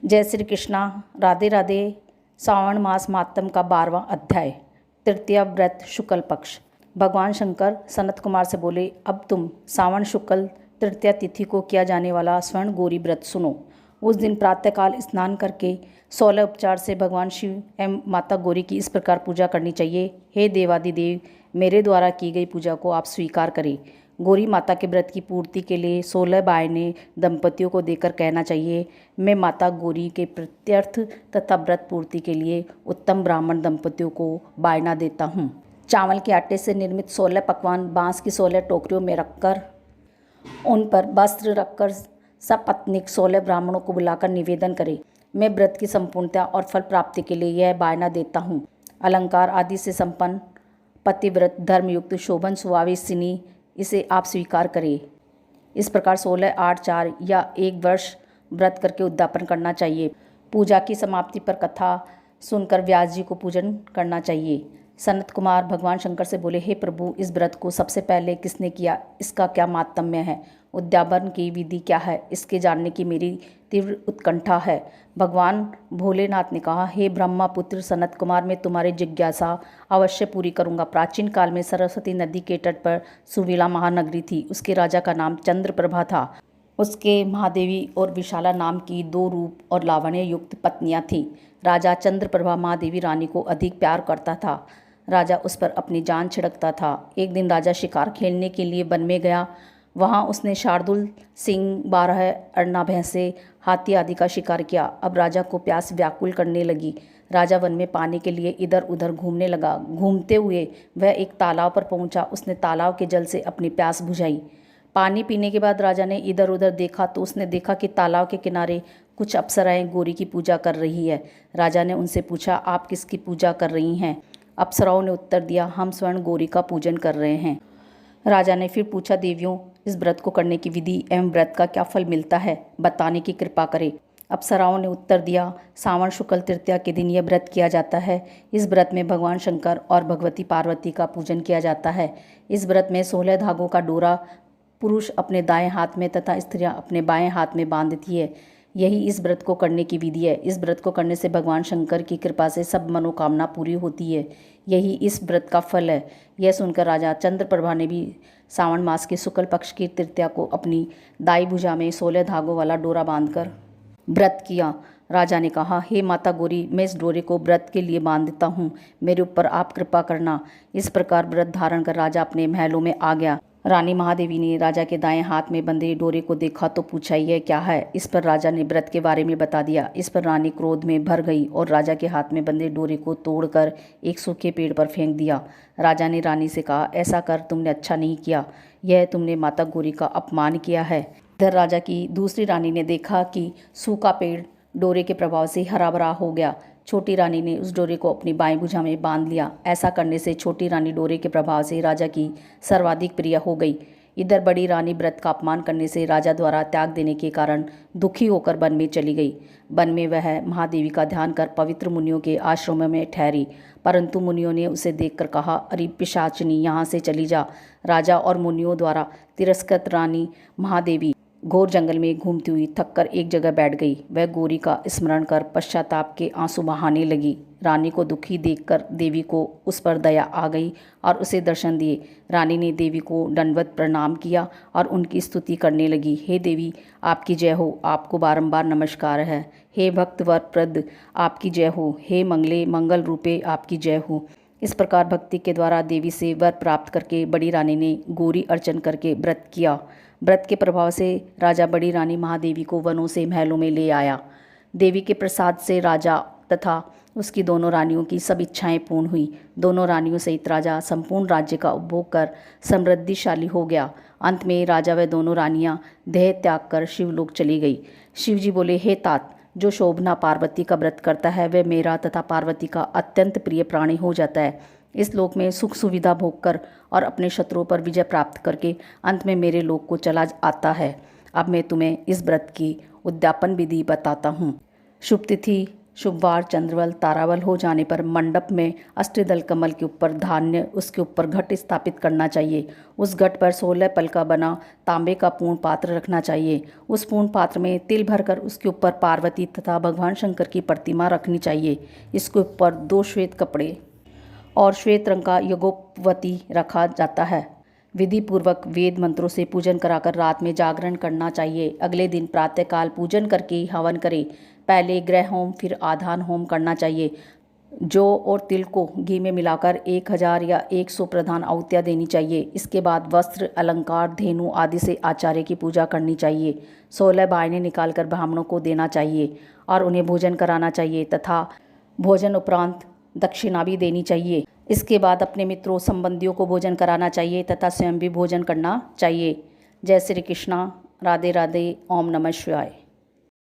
जय श्री कृष्णा। राधे राधे। श्रावण मास मातम का 12वां अध्याय, तृतीया व्रत शुक्ल पक्ष। भगवान शंकर सनत कुमार से बोले, अब तुम श्रावण शुक्ल तृतीया तिथि को किया जाने वाला स्वर्ण गौरी व्रत सुनो। उस दिन प्रातःकाल स्नान करके 16 उपचार से भगवान शिव एवं माता गौरी की इस प्रकार पूजा करनी चाहिए। हे देवादिदेव, मेरे द्वारा की गई पूजा को आप स्वीकार करें। गौरी माता के व्रत की पूर्ति के लिए 16 बायने दंपतियों को देकर कहना चाहिए, मैं माता गौरी के प्रत्यर्थ तथा व्रत पूर्ति के लिए उत्तम ब्राह्मण दंपतियों को बायना देता हूँ। चावल के आटे से निर्मित 16 पकवान बांस की 16 टोकरियों में रखकर उन पर वस्त्र रखकर सपत्नीक 16 ब्राह्मणों को बुलाकर निवेदन करें, मैं व्रत की संपूर्णता और फल प्राप्ति के लिए यह बायना देता हूँ। अलंकार आदि से संपन्न पतिव्रत धर्मयुक्त शोभन सुहाविसिनी इसे आप स्वीकार करें। इस प्रकार 16, 8, 4 या 1 वर्ष व्रत करके उद्यापन करना चाहिए। पूजा की समाप्ति पर कथा सुनकर व्यास जी को पूजन करना चाहिए। सनत कुमार भगवान शंकर से बोले, हे प्रभु, इस व्रत को सबसे पहले किसने किया, इसका क्या मातम्य है, उद्यापन की विधि क्या है, इसके जानने की मेरी तीव्र उत्कंठा है। भगवान भोलेनाथ ने कहा, हे ब्रह्मा पुत्र सनत कुमार, मैं तुम्हारी जिज्ञासा अवश्य पूरी करूंगा। प्राचीन काल में सरस्वती नदी के तट पर सुविला महानगरी थी। उसके राजा का नाम चंद्रप्रभा था। उसके महादेवी और विशाला नाम की 2 रूप और लावण्य युक्त पत्नियां थीं। राजा चंद्रप्रभा महादेवी रानी को अधिक प्यार करता था। राजा उस पर अपनी जान छिड़कता था। एक दिन राजा शिकार खेलने के लिए वन में गया। वहाँ उसने शार्दुल सिंह, 12 अरना भैंसे, हाथी आदि का शिकार किया। अब राजा को प्यास व्याकुल करने लगी। राजा वन में पानी के लिए इधर उधर घूमने लगा। घूमते हुए वह एक तालाब पर पहुंचा। उसने तालाब के जल से अपनी प्यास बुझाई। पानी पीने के बाद राजा ने इधर उधर देखा तो उसने देखा कि तालाब के किनारे कुछ अप्सराएं गौरी की पूजा कर रही है। राजा ने उनसे पूछा, आप किसकी पूजा कर रही हैं? अप्सराओं ने उत्तर दिया, हम स्वर्ण गौरी का पूजन कर रहे हैं। राजा ने फिर पूछा, देवियों, इस व्रत को करने की विधि एवं व्रत का क्या फल मिलता है, बताने की कृपा करें। अप्सराओं ने उत्तर दिया, श्रावण शुक्ल तृतीया के दिन यह व्रत किया जाता है। इस व्रत में भगवान शंकर और भगवती पार्वती का पूजन किया जाता है। इस व्रत में 16 धागों का डोरा पुरुष अपने दाएं हाथ में तथा स्त्रियां अपने बाएं हाथ में बांधती है। यही इस व्रत को करने की विधि है। इस व्रत को करने से भगवान शंकर की कृपा से सब मनोकामना पूरी होती है। यही इस व्रत का फल है। यह सुनकर राजा चंद्रप्रभा ने भी श्रावण मास के शुक्ल पक्ष की तृतीया को अपनी दाई भुजा में 16 धागों वाला डोरा बांधकर व्रत किया। राजा ने कहा, हे माता गौरी, मैं इस डोरे को व्रत के लिए बांध देता हूँ, मेरे ऊपर आप कृपा करना। इस प्रकार व्रत धारण कर राजा अपने महलों में आ गया। रानी महादेवी ने राजा के दाएं हाथ में बंधे डोरे को देखा तो पूछा, यह क्या है? इस पर राजा ने व्रत के बारे में बता दिया। इस पर रानी क्रोध में भर गई और राजा के हाथ में बंधे डोरे को तोड़कर एक सूखे पेड़ पर फेंक दिया। राजा ने रानी से कहा, ऐसा कर तुमने अच्छा नहीं किया, यह तुमने माता गौरी का अपमान किया है। इधर राजा की दूसरी रानी ने देखा कि सूखा पेड़ डोरे के प्रभाव से हरा भरा हो गया। छोटी रानी ने उस डोरे को अपनी बाएं भुजा में बांध लिया। ऐसा करने से छोटी रानी डोरे के प्रभाव से राजा की सर्वाधिक प्रिय हो गई। इधर बड़ी रानी व्रत का अपमान करने से राजा द्वारा त्याग देने के कारण दुखी होकर वन में चली गई। वन में वह महादेवी का ध्यान कर पवित्र मुनियों के आश्रम में ठहरी, परंतु मुनियों ने उसे देखकर कहा, अरे पिशाचिनी, यहाँ से चली जा। राजा और मुनियों द्वारा तिरस्कृत रानी महादेवी घोर जंगल में घूमती हुई थककर एक जगह बैठ गई। वह गौरी का स्मरण कर पश्चाताप के आंसू बहाने लगी। रानी को दुखी देखकर देवी को उस पर दया आ गई और उसे दर्शन दिए। रानी ने देवी को दंडवत प्रणाम किया और उनकी स्तुति करने लगी। हे देवी, आपकी जय हो, आपको बारंबार नमस्कार है। हे भक्त वरप्रद, आपकी जय हो। हे मंगले मंगल रूपे, आपकी जय हो। इस प्रकार भक्ति के द्वारा देवी से वर प्राप्त करके बड़ी रानी ने गौरी अर्चन करके व्रत किया। व्रत के प्रभाव से राजा बड़ी रानी महादेवी को वनों से महलों में ले आया। देवी के प्रसाद से राजा तथा उसकी दोनों रानियों की सब इच्छाएं पूर्ण हुई। दोनों रानियों सहित राजा संपूर्ण राज्य का उपभोग कर समृद्धिशाली हो गया। अंत में राजा व दोनों रानियां देह त्याग कर शिवलोक चली गई। शिवजी बोले, हे तात, जो शोभना पार्वती का व्रत करता है वह मेरा तथा पार्वती का अत्यंत प्रिय प्राणी हो जाता है। इस लोक में सुख सुविधा भोग कर और अपने शत्रुओं पर विजय प्राप्त करके अंत में मेरे लोक को चला आता है। अब मैं तुम्हें इस व्रत की उद्यापन विधि बताता हूँ। शुभ तिथि शुभवार चंद्रबल ताराबल हो जाने पर मंडप में अष्टदल कमल के ऊपर धान्य, उसके ऊपर घट स्थापित करना चाहिए। उस घट पर 16 पल का बना तांबे का पूर्ण पात्र रखना चाहिए। उस पूर्ण पात्र में तिल भरकर उसके ऊपर पार्वती तथा भगवान शंकर की प्रतिमा रखनी चाहिए। इसके ऊपर 2 श्वेत कपड़े और श्वेत रंग का यज्ञोपवीत रखा जाता है। विधि पूर्वक वेद मंत्रों से पूजन कराकर रात में जागरण करना चाहिए। अगले दिन प्रातःकाल पूजन करके हवन करें। पहले ग्रह होम फिर आधान होम करना चाहिए। जौ और तिल को घी में मिलाकर 1000 या 100 प्रधान आहुतियाँ देनी चाहिए। इसके बाद वस्त्र, अलंकार, धेनु आदि से आचार्य की पूजा करनी चाहिए। 16 बायने निकालकर ब्राह्मणों को देना चाहिए और उन्हें भोजन कराना चाहिए तथा भोजन उपरांत दक्षिणा भी देनी चाहिए। इसके बाद अपने मित्रों संबंधियों को भोजन कराना चाहिए तथा स्वयं भी भोजन करना चाहिए। जय श्री कृष्णा। राधे राधे। ओम नमः शिवाय।